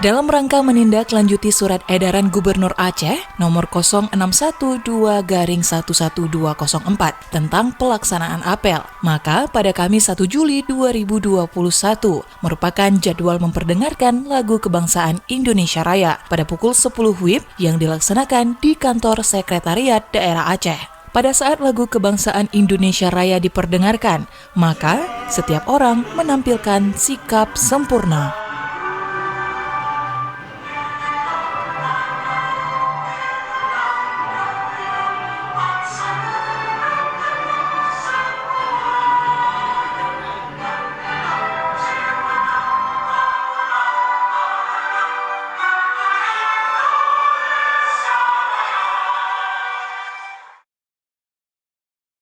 Dalam rangka menindaklanjuti surat edaran Gubernur Aceh nomor 0612-11204 tentang pelaksanaan apel, maka pada Kamis 1 Juli 2021 merupakan jadwal memperdengarkan lagu kebangsaan Indonesia Raya pada pukul 10 WIB yang dilaksanakan di kantor Sekretariat Daerah Aceh. Pada saat lagu kebangsaan Indonesia Raya diperdengarkan, maka setiap orang menampilkan sikap sempurna.